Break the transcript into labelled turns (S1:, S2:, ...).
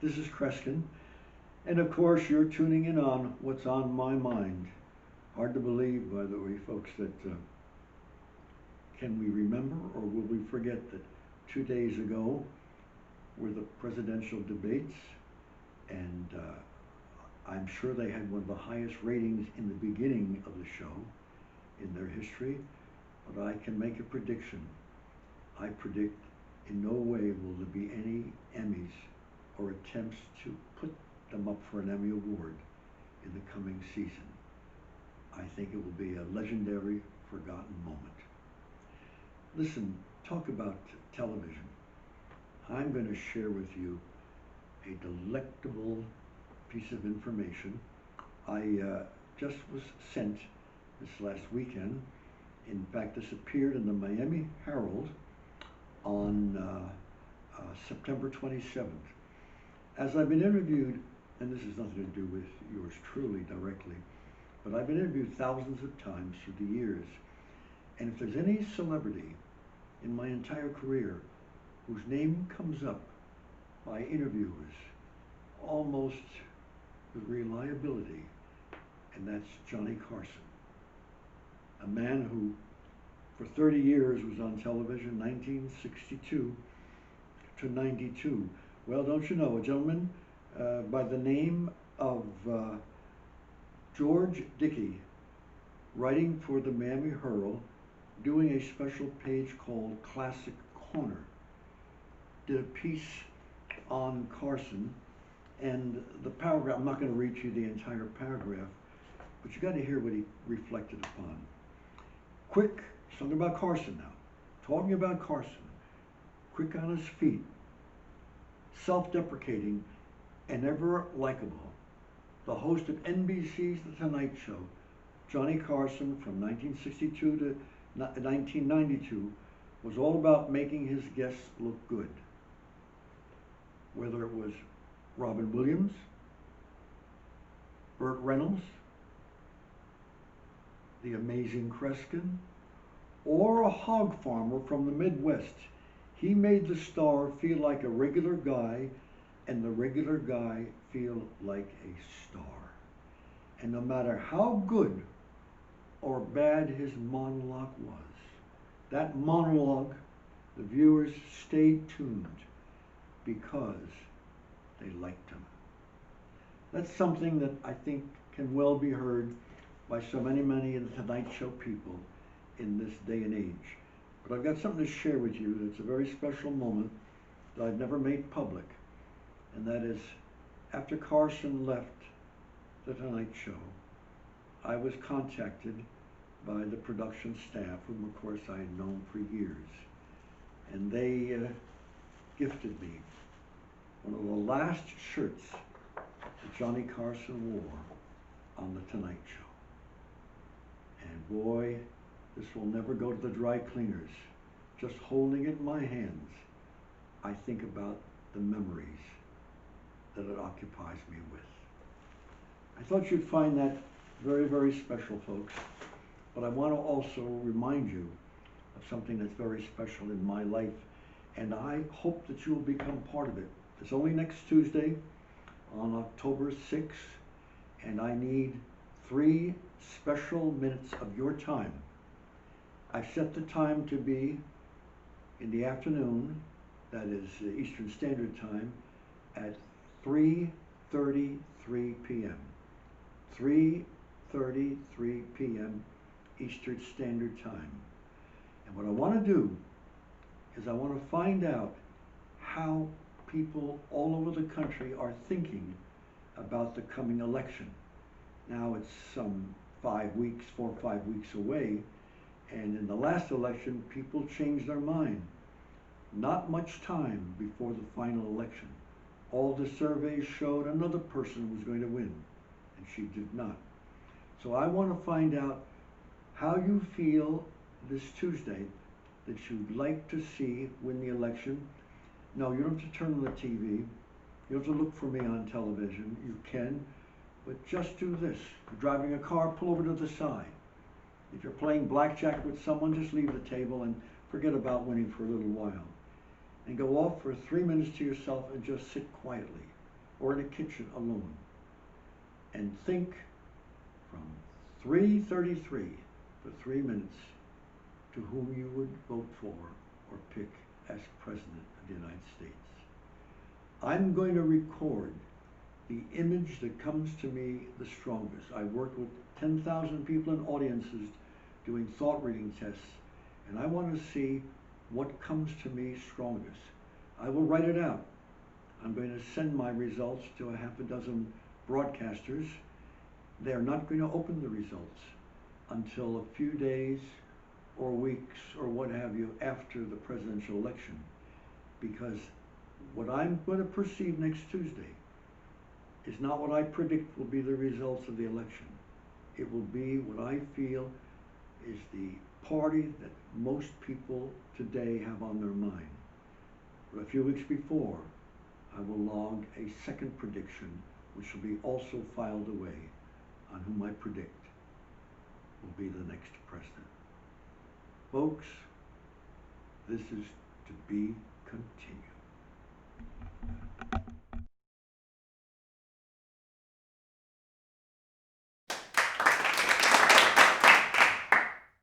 S1: This is Kreskin, and of course you're tuning in on What's on My Mind. Hard to believe, by the way, folks, that can we remember or will we forget that 2 days ago were the presidential debates, and I'm sure they had one of the highest ratings in the beginning of the show in their history, but I can make a prediction. I predict in no way will there be any Emmys or attempts to put them up for an Emmy Award in the coming season. I think it will be a legendary, forgotten moment. Listen, talk about television. I'm going to share with you a delectable piece of information. I just was sent this last weekend. In fact, this appeared in the Miami Herald on September 27th. As I've been interviewed, and this has nothing to do with yours truly directly, but I've been interviewed thousands of times through the years, and if there's any celebrity in my entire career whose name comes up by interviewers almost with reliability, and that's Johnny Carson, a man who for 30 years was on television, 1962 to 92. Well, don't you know, a gentleman by the name of George Dickey, writing for the Miami Herald, doing a special page called Classic Corner, did a piece on Carson, and the paragraph, I'm not going to read you the entire paragraph, but you got to hear what he reflected upon. Quick, something about Carson now, talking about Carson, quick on his feet, self-deprecating, and ever likable. The host of NBC's The Tonight Show, Johnny Carson, from 1962 to 1992, was all about making his guests look good. Whether it was Robin Williams, Burt Reynolds, the amazing Kreskin, or a hog farmer from the Midwest, he made the star feel like a regular guy and the regular guy feel like a star. And no matter how good or bad his monologue was, that monologue, the viewers stayed tuned because they liked him. That's something that I think can well be heard by so many of the Tonight Show people in this day and age. But I've got something to share with you that's a very special moment that I've never made public, and that is after Carson left the Tonight Show, I was contacted by the production staff, whom of course I had known for years, and they gifted me one of the last shirts that Johnny Carson wore on the Tonight Show. And boy, this will never go to the dry cleaners. Just holding it in my hands, I think about the memories that it occupies me with. I thought you'd find that very special, folks. But I want to also remind you of something that's very special in my life, and I hope that you will become part of it. It's only next Tuesday on October 6th, and I need 3 special minutes of your time. I've set the time to be in the afternoon, that is Eastern Standard Time, at 3:33 p.m. 3:33 p.m. Eastern Standard Time. And what I want to do is I want to find out how people all over the country are thinking about the coming election. Now it's some 4 or 5 weeks away, and in the last election, people changed their mind. Not much time before the final election. All the surveys showed another person was going to win, and she did not. So I want to find out how you feel this Tuesday that you'd like to see win the election. No, you don't have to turn on the TV. You don't have to look for me on television. You can, but just do this. If you're driving a car, pull over to the side. If you're playing blackjack with someone, just leave the table and forget about winning for a little while. And go off for 3 minutes to yourself and just sit quietly. or in a kitchen alone and think from 3:33 for 3 minutes to whom you would vote for or pick as President of the United States. I'm going to record the image that comes to me the strongest. I've worked with 10,000 people in audiences doing thought reading tests, and I want to see what comes to me strongest. I will write it out. I'm going to send my results to a half a dozen broadcasters. They're not going to open the results until a few days or weeks or what have you after the presidential election, because what I'm going to perceive next Tuesday is not what I predict will be the results of the election. It will be what I feel is the party that most people today have on their mind. But a few weeks before, I will log a second prediction, which will be also filed away, on whom I predict will be the next president. Folks, this is to be continued.